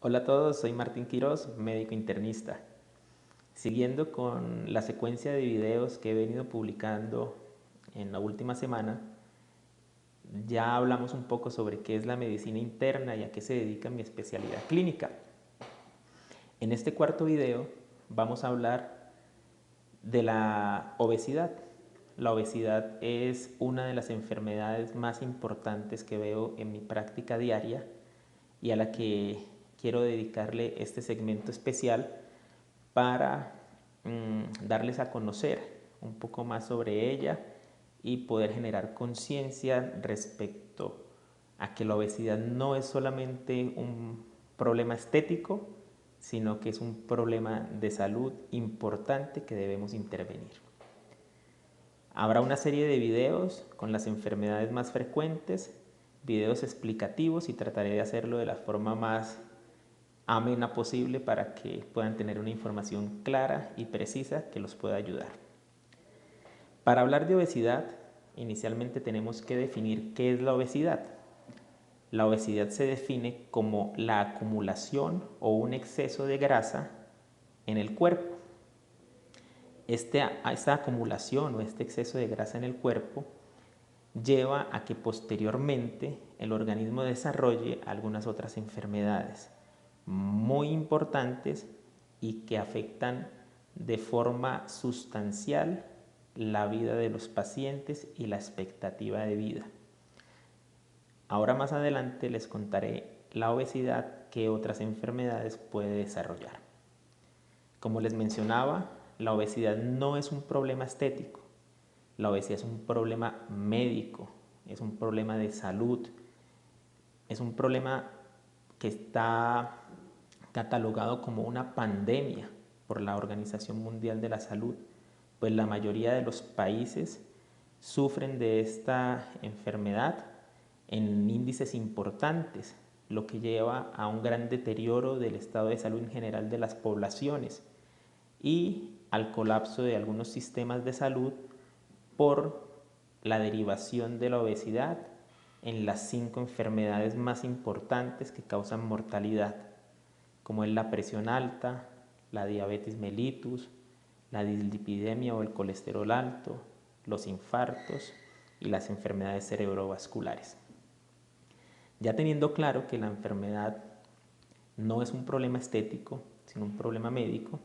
Hola a todos, soy Martín Quirós, médico internista. Siguiendo con la secuencia de videos que he venido publicando en la última semana, ya hablamos un poco sobre qué es la medicina interna y a qué se dedica mi especialidad clínica. En este cuarto video vamos a hablar de la obesidad. La obesidad es una de las enfermedades más importantes que veo en mi práctica diaria y a la que quiero dedicarle este segmento especial para darles a conocer un poco más sobre ella y poder generar conciencia respecto a que la obesidad no es solamente un problema estético, sino que es un problema de salud importante que debemos intervenir. Habrá una serie de videos con las enfermedades más frecuentes, videos explicativos, y trataré de hacerlo de la forma más amena posible para que puedan tener una información clara y precisa que los pueda ayudar. Para hablar de obesidad, inicialmente tenemos que definir qué es la obesidad. La obesidad se define como la acumulación o un exceso de grasa en el cuerpo. Esta acumulación o este exceso de grasa en el cuerpo lleva a que posteriormente el organismo desarrolle algunas otras enfermedades muy importantes y que afectan de forma sustancial la vida de los pacientes y la expectativa de vida. Ahora más adelante les contaré la obesidad que otras enfermedades puede desarrollar. Como les mencionaba, la obesidad no es un problema estético. La obesidad es un problema médico, es un problema de salud, es un problema que está catalogado como una pandemia por la Organización Mundial de la Salud, pues la mayoría de los países sufren de esta enfermedad en índices importantes, lo que lleva a un gran deterioro del estado de salud en general de las poblaciones y al colapso de algunos sistemas de salud por la derivación de la obesidad en las 5 enfermedades más importantes que causan mortalidad, como es la presión alta, la diabetes mellitus, la dislipidemia o el colesterol alto, los infartos y las enfermedades cerebrovasculares. Ya teniendo claro que la enfermedad no es un problema estético, sino un problema médico,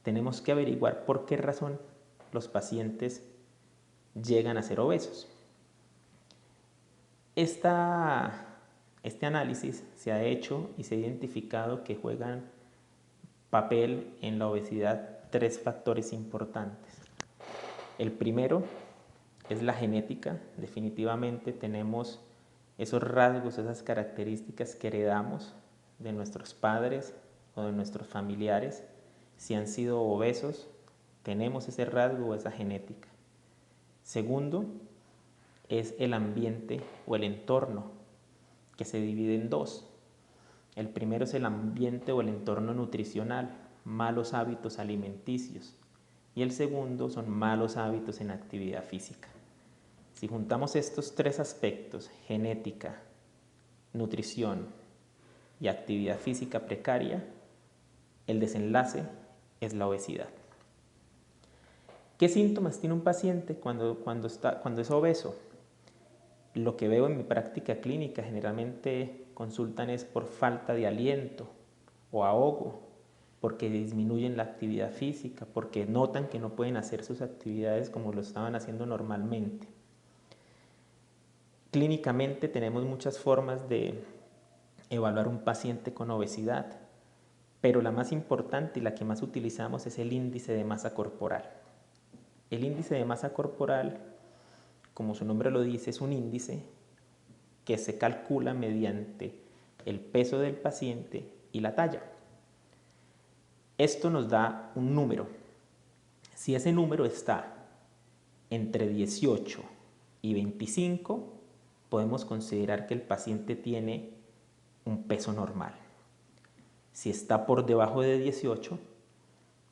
tenemos que averiguar por qué razón los pacientes llegan a ser obesos. Este análisis se ha hecho y se ha identificado que juegan papel en la obesidad 3 factores importantes. El primero es la genética. Definitivamente tenemos esos rasgos, esas características que heredamos de nuestros padres o de nuestros familiares. Si han sido obesos, tenemos ese rasgo o esa genética. Segundo, es el ambiente o el entorno, que se divide en 2. El primero es el ambiente o el entorno nutricional, malos hábitos alimenticios. Y el segundo son malos hábitos en actividad física. Si juntamos estos 3 aspectos, genética, nutrición y actividad física precaria, el desenlace es la obesidad. ¿Qué síntomas tiene un paciente cuando es obeso? Lo que veo en mi práctica clínica, generalmente consultan es por falta de aliento o ahogo, porque disminuyen la actividad física, porque notan que no pueden hacer sus actividades como lo estaban haciendo normalmente. Clínicamente tenemos muchas formas de evaluar un paciente con obesidad, pero la más importante y la que más utilizamos es el índice de masa corporal. El índice de masa corporal, como su nombre lo dice, es un índice que se calcula mediante el peso del paciente y la talla. Esto nos da un número. Si ese número está entre 18 y 25, podemos considerar que el paciente tiene un peso normal. Si está por debajo de 18,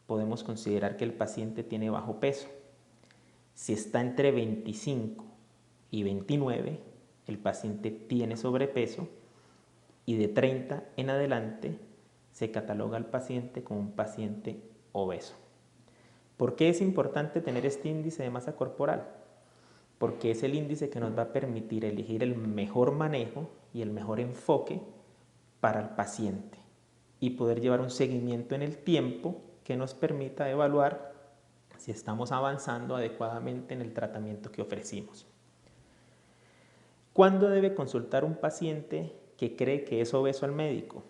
podemos considerar que el paciente tiene bajo peso. Si está entre 25 y 29, el paciente tiene sobrepeso. y de 30 en adelante se cataloga al paciente como un paciente obeso. ¿Por qué es importante tener este índice de masa corporal? Porque es el índice que nos va a permitir elegir el mejor manejo y el mejor enfoque para el paciente y poder llevar un seguimiento en el tiempo que nos permita evaluar si estamos avanzando adecuadamente en el tratamiento que ofrecimos. ¿Cuándo debe consultar un paciente que cree que es obeso al médico?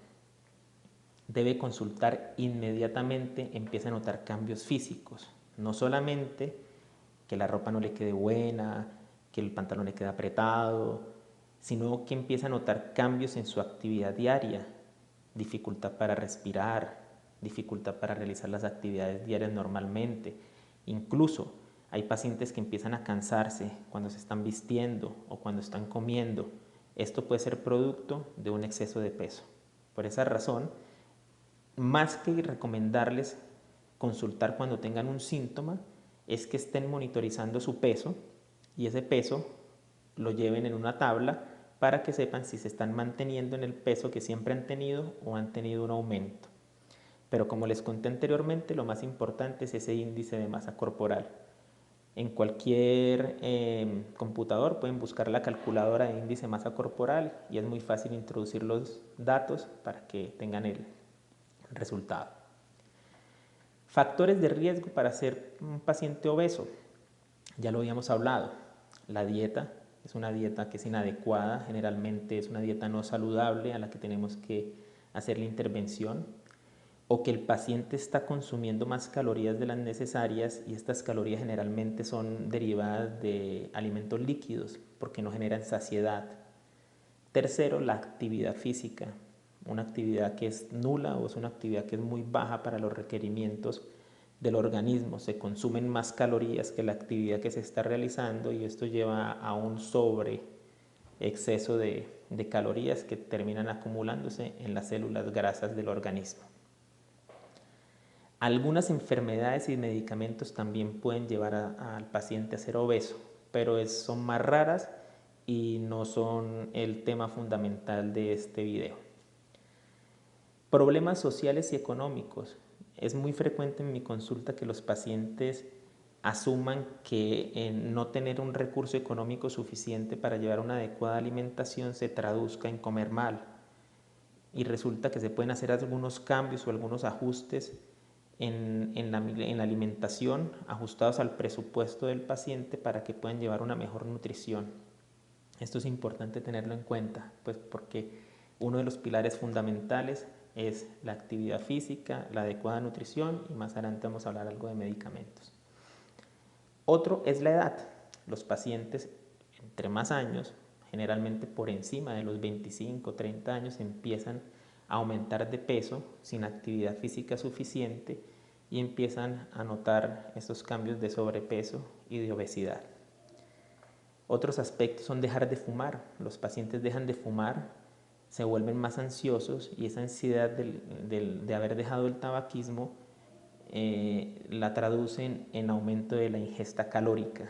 Debe consultar inmediatamente, empieza a notar cambios físicos, no solamente que la ropa no le quede buena, que el pantalón le quede apretado, sino que empieza a notar cambios en su actividad diaria, dificultad para respirar, dificultad para realizar las actividades diarias normalmente. Incluso hay pacientes que empiezan a cansarse cuando se están vistiendo o cuando están comiendo. Esto puede ser producto de un exceso de peso. Por esa razón, más que recomendarles consultar cuando tengan un síntoma, es que estén monitorizando su peso y ese peso lo lleven en una tabla para que sepan si se están manteniendo en el peso que siempre han tenido o han tenido un aumento. Pero como les conté anteriormente, lo más importante es ese índice de masa corporal. En cualquier computador pueden buscar la calculadora de índice de masa corporal y es muy fácil introducir los datos para que tengan el resultado. Factores de riesgo para ser un paciente obeso. Ya lo habíamos hablado. La dieta es una dieta que es inadecuada, generalmente es una dieta no saludable a la que tenemos que hacer la intervención, o que el paciente está consumiendo más calorías de las necesarias y estas calorías generalmente son derivadas de alimentos líquidos porque no generan saciedad. Tercero, la actividad física, una actividad que es nula o es una actividad que es muy baja para los requerimientos del organismo. Se consumen más calorías que la actividad que se está realizando y esto lleva a un sobre exceso de calorías que terminan acumulándose en las células grasas del organismo. Algunas enfermedades y medicamentos también pueden llevar al paciente a ser obeso, pero son más raras y no son el tema fundamental de este video. Problemas sociales y económicos. Es muy frecuente en mi consulta que los pacientes asuman que no tener un recurso económico suficiente para llevar una adecuada alimentación se traduzca en comer mal. Y resulta que se pueden hacer algunos cambios o algunos ajustes en la alimentación ajustados al presupuesto del paciente para que puedan llevar una mejor nutrición. Esto es importante tenerlo en cuenta, pues porque uno de los pilares fundamentales es la actividad física, la adecuada nutrición y más adelante vamos a hablar algo de medicamentos. Otro es la edad. Los pacientes entre más años, generalmente por encima de los 25 o 30 años, empiezan a aumentar de peso sin actividad física suficiente y empiezan a notar estos cambios de sobrepeso y de obesidad. Otros aspectos son dejar de fumar. Los pacientes dejan de fumar, se vuelven más ansiosos y esa ansiedad de haber dejado el tabaquismo la traducen en aumento de la ingesta calórica.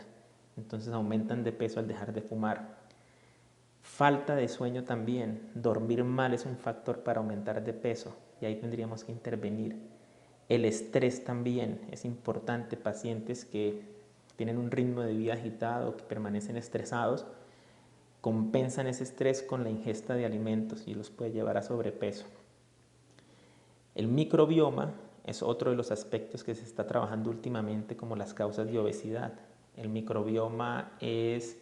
Entonces aumentan de peso al dejar de fumar. Falta de sueño también. Dormir mal es un factor para aumentar de peso y ahí tendríamos que intervenir. El estrés también es importante. Pacientes que tienen un ritmo de vida agitado, que permanecen estresados, compensan ese estrés con la ingesta de alimentos y los puede llevar a sobrepeso. El microbioma es otro de los aspectos que se está trabajando últimamente como las causas de obesidad. El microbioma es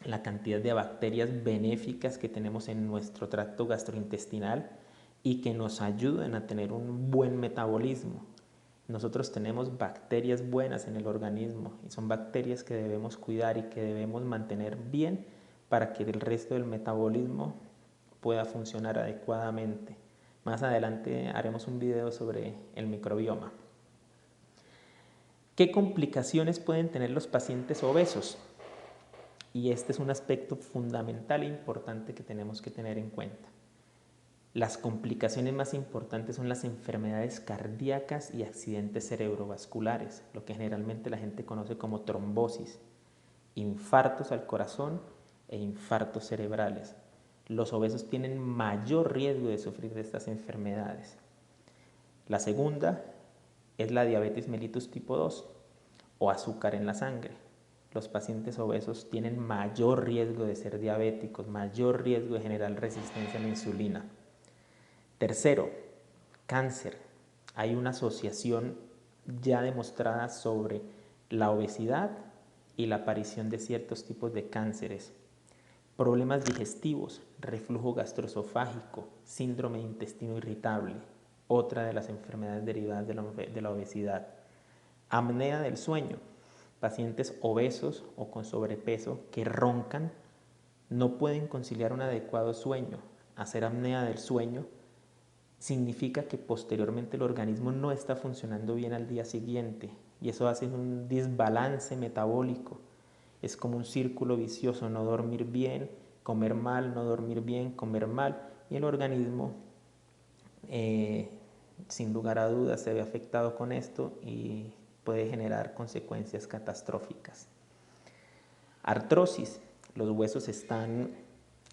la cantidad de bacterias benéficas que tenemos en nuestro tracto gastrointestinal y que nos ayudan a tener un buen metabolismo. Nosotros tenemos bacterias buenas en el organismo y son bacterias que debemos cuidar y que debemos mantener bien para que el resto del metabolismo pueda funcionar adecuadamente. Más adelante haremos un video sobre el microbioma. ¿Qué complicaciones pueden tener los pacientes obesos? Y este es un aspecto fundamental e importante que tenemos que tener en cuenta. Las complicaciones más importantes son las enfermedades cardíacas y accidentes cerebrovasculares, lo que generalmente la gente conoce como trombosis, infartos al corazón e infartos cerebrales. Los obesos tienen mayor riesgo de sufrir de estas enfermedades. La segunda es la diabetes mellitus tipo 2 o azúcar en la sangre. Los pacientes obesos tienen mayor riesgo de ser diabéticos, mayor riesgo de generar resistencia a la insulina. Tercero, cáncer. Hay una asociación ya demostrada sobre la obesidad y la aparición de ciertos tipos de cánceres. Problemas digestivos, reflujo gastroesofágico, síndrome de intestino irritable, otra de las enfermedades derivadas de la obesidad. Apnea del sueño, pacientes obesos o con sobrepeso que roncan, no pueden conciliar un adecuado sueño. Hacer apnea del sueño significa que posteriormente el organismo no está funcionando bien al día siguiente y eso hace un desbalance metabólico. Es como un círculo vicioso, no dormir bien, comer mal, no dormir bien, comer mal, y el organismo sin lugar a dudas se ve afectado con esto y puede generar consecuencias catastróficas. Artrosis. Los huesos están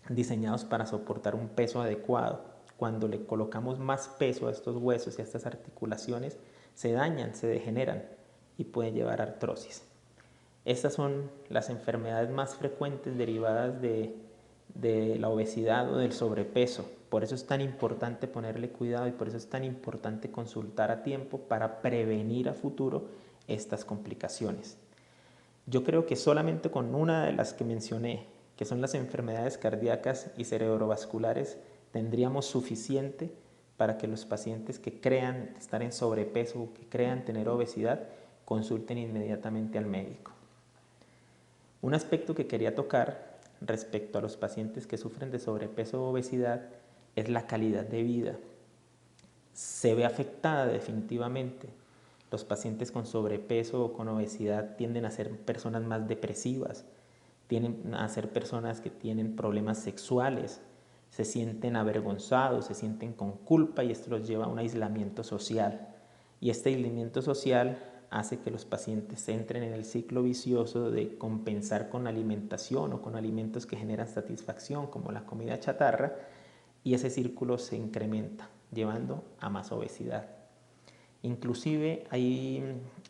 diseñados para soportar un peso adecuado. Cuando le colocamos más peso a estos huesos y a estas articulaciones, se dañan, se degeneran y pueden llevar a artrosis. Estas son las enfermedades más frecuentes derivadas de la obesidad o del sobrepeso. Por eso es tan importante ponerle cuidado y por eso es tan importante consultar a tiempo para prevenir a futuro estas complicaciones. Yo creo que solamente con una de las que mencioné, que son las enfermedades cardíacas y cerebrovasculares, tendríamos suficiente para que los pacientes que crean estar en sobrepeso o que crean tener obesidad consulten inmediatamente al médico. Un aspecto que quería tocar respecto a los pacientes que sufren de sobrepeso o obesidad es la calidad de vida. Se ve afectada definitivamente. Los pacientes con sobrepeso o con obesidad tienden a ser personas más depresivas, tienden a ser personas que tienen problemas sexuales, se sienten avergonzados, se sienten con culpa y esto los lleva a un aislamiento social. Y este aislamiento social hace que los pacientes entren en el ciclo vicioso de compensar con alimentación o con alimentos que generan satisfacción, como la comida chatarra, y ese círculo se incrementa, llevando a más obesidad. Inclusive hay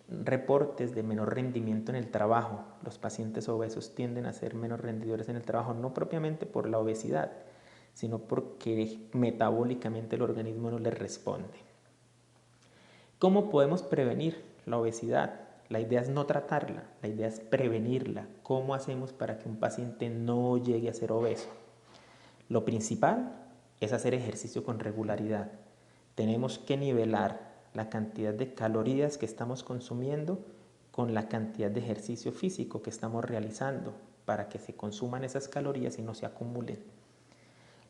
reportes de menor rendimiento en el trabajo. Los pacientes obesos tienden a ser menos rendidores en el trabajo, no propiamente por la obesidad, sino porque metabólicamente el organismo no les responde. ¿Cómo podemos prevenir la obesidad? La idea es no tratarla, la idea es prevenirla. ¿Cómo hacemos para que un paciente no llegue a ser obeso? Lo principal es hacer ejercicio con regularidad. Tenemos que nivelar la cantidad de calorías que estamos consumiendo con la cantidad de ejercicio físico que estamos realizando para que se consuman esas calorías y no se acumulen.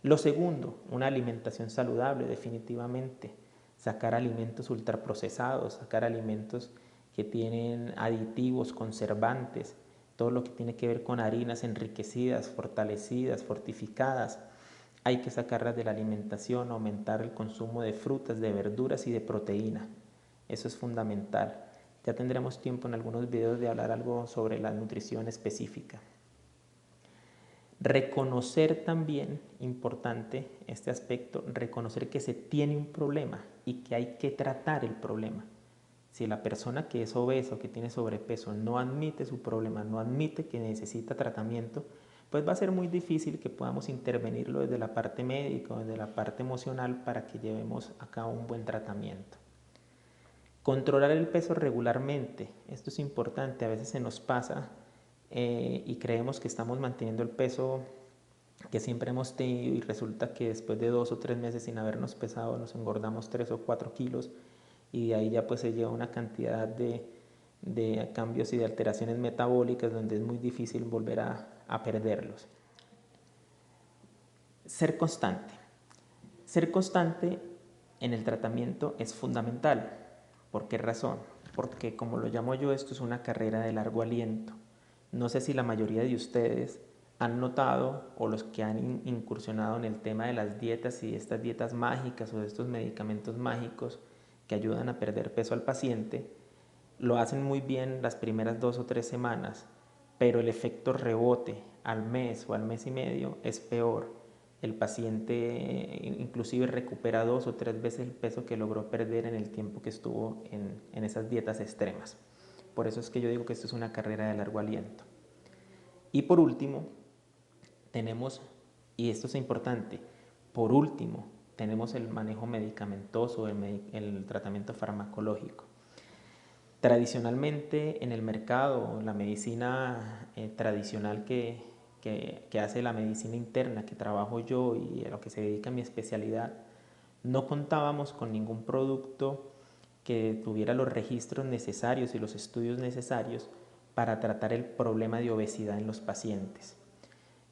Lo segundo, una alimentación saludable definitivamente. Sacar alimentos ultraprocesados, sacar alimentos que tienen aditivos, conservantes, todo lo que tiene que ver con harinas enriquecidas, fortalecidas, fortificadas. Hay que sacarlas de la alimentación, aumentar el consumo de frutas, de verduras y de proteína. Eso es fundamental. Ya tendremos tiempo en algunos videos de hablar algo sobre la nutrición específica. Reconocer también, importante este aspecto, reconocer que se tiene un problema y que hay que tratar el problema. Si la persona que es obeso, que tiene sobrepeso, no admite su problema, no admite que necesita tratamiento, pues va a ser muy difícil que podamos intervenirlo desde la parte médica o desde la parte emocional para que llevemos a cabo un buen tratamiento. Controlar el peso regularmente, esto es importante, a veces se nos pasa y creemos que estamos manteniendo el peso que siempre hemos tenido y resulta que después de 2 o 3 meses sin habernos pesado nos engordamos 3 o 4 kilos y de ahí ya pues se lleva una cantidad de cambios y de alteraciones metabólicas donde es muy difícil volver a perderlos. Ser constante. Ser constante en el tratamiento es fundamental. ¿Por qué razón? Porque como lo llamo yo, esto es una carrera de largo aliento. No sé si la mayoría de ustedes han notado o los que han incursionado en el tema de las dietas y estas dietas mágicas o de estos medicamentos mágicos que ayudan a perder peso al paciente, lo hacen muy bien las primeras 2 o 3 semanas, pero el efecto rebote al mes o al mes y medio es peor. el paciente inclusive recupera 2 o 3 veces el peso que logró perder en el tiempo que estuvo en esas dietas extremas. Por eso es que yo digo que esto es una carrera de largo aliento. Y por último, tenemos, y esto es importante, por último, tenemos el manejo medicamentoso, el tratamiento farmacológico. Tradicionalmente en el mercado, la medicina tradicional que hace la medicina interna, que trabajo yo y a lo que se dedica mi especialidad, no contábamos con ningún producto que tuviera los registros necesarios y los estudios necesarios para tratar el problema de obesidad en los pacientes.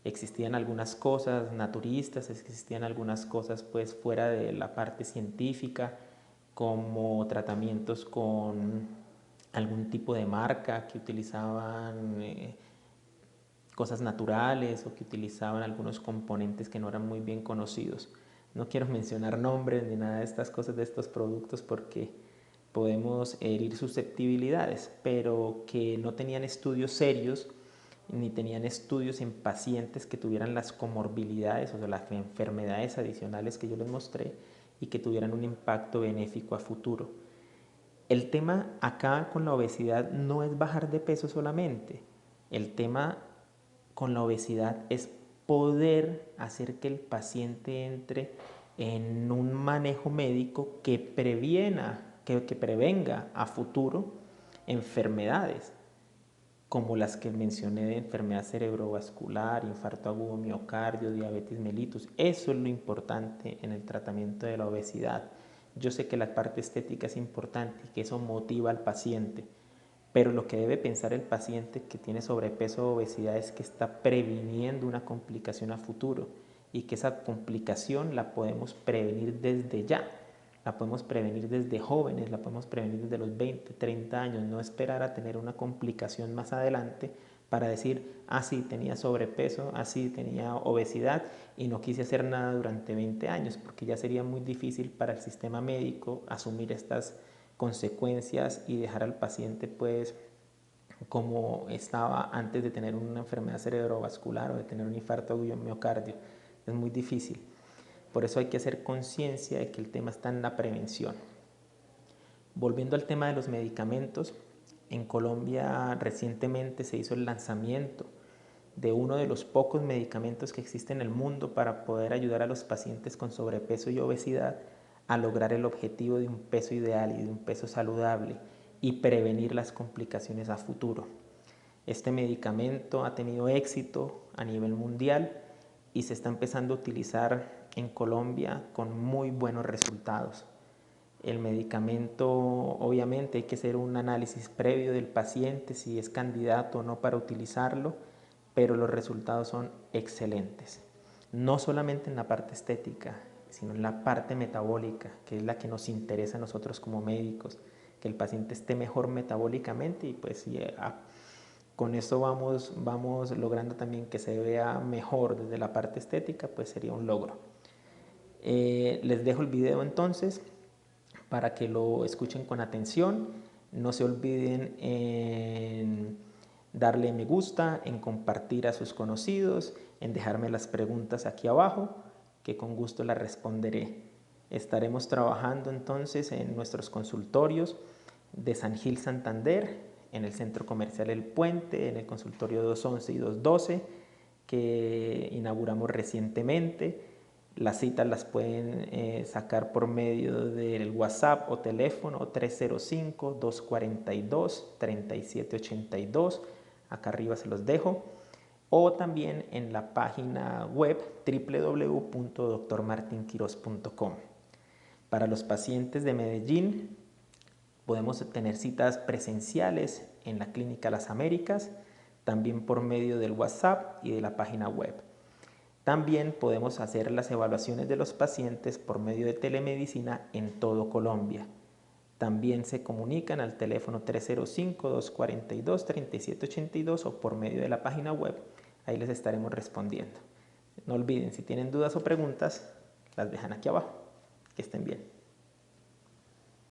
Existían algunas cosas naturistas, existían algunas cosas pues fuera de la parte científica, como tratamientos con algún tipo de marca que utilizaban cosas naturales o que utilizaban algunos componentes que no eran muy bien conocidos. No quiero mencionar nombres ni nada de estas cosas, de estos productos, porque podemos herir susceptibilidades, pero que no tenían estudios serios ni tenían estudios en pacientes que tuvieran las comorbilidades, o sea, las enfermedades adicionales que yo les mostré y que tuvieran un impacto benéfico a futuro. El tema acá con la obesidad no es bajar de peso solamente. El tema con la obesidad es poder hacer que el paciente entre en un manejo médico que prevenga a futuro enfermedades como las que mencioné de enfermedad cerebrovascular, infarto agudo miocardio, diabetes mellitus. Eso es lo importante en el tratamiento de la obesidad. Yo sé que la parte estética es importante y que eso motiva al paciente, pero lo que debe pensar el paciente que tiene sobrepeso o obesidad es que está previniendo una complicación a futuro y que esa complicación la podemos prevenir desde ya. La podemos prevenir desde jóvenes, la podemos prevenir desde los 20, 30 años, no esperar a tener una complicación más adelante para decir, sí, tenía sobrepeso, sí, tenía obesidad y no quise hacer nada durante 20 años, porque ya sería muy difícil para el sistema médico asumir estas consecuencias y dejar al paciente pues como estaba antes de tener una enfermedad cerebrovascular o de tener un infarto agudo miocardio. Es muy difícil. Por eso hay que hacer conciencia de que el tema está en la prevención. Volviendo al tema de los medicamentos, en Colombia recientemente se hizo el lanzamiento de uno de los pocos medicamentos que existen en el mundo para poder ayudar a los pacientes con sobrepeso y obesidad a lograr el objetivo de un peso ideal y de un peso saludable y prevenir las complicaciones a futuro. Este medicamento ha tenido éxito a nivel mundial y se está empezando a utilizar en Colombia con muy buenos resultados. El medicamento, obviamente hay que hacer un análisis previo del paciente si es candidato o no para utilizarlo, pero los resultados son excelentes. No solamente en la parte estética, sino en la parte metabólica, que es la que nos interesa a nosotros como médicos, que el paciente esté mejor metabólicamente y pues con esto vamos logrando también que se vea mejor desde la parte estética, pues sería un logro. Les dejo el video entonces para que lo escuchen con atención. No se olviden en darle me gusta, en compartir a sus conocidos, en dejarme las preguntas aquí abajo, que con gusto las responderé. Estaremos trabajando entonces en nuestros consultorios de San Gil Santander, en el Centro Comercial El Puente, en el consultorio 211 y 212, que inauguramos recientemente. Las citas las pueden sacar por medio del WhatsApp o teléfono 305-242-3782. Acá arriba se los dejo. O también en la página web www.drmartinquiros.com. Para los pacientes de Medellín podemos tener citas presenciales en la Clínica Las Américas, también por medio del WhatsApp y de la página web. También podemos hacer las evaluaciones de los pacientes por medio de telemedicina en todo Colombia. También se comunican al teléfono 305-242-3782 o por medio de la página web. Ahí les estaremos respondiendo. No olviden, si tienen dudas o preguntas, las dejan aquí abajo. Que estén bien.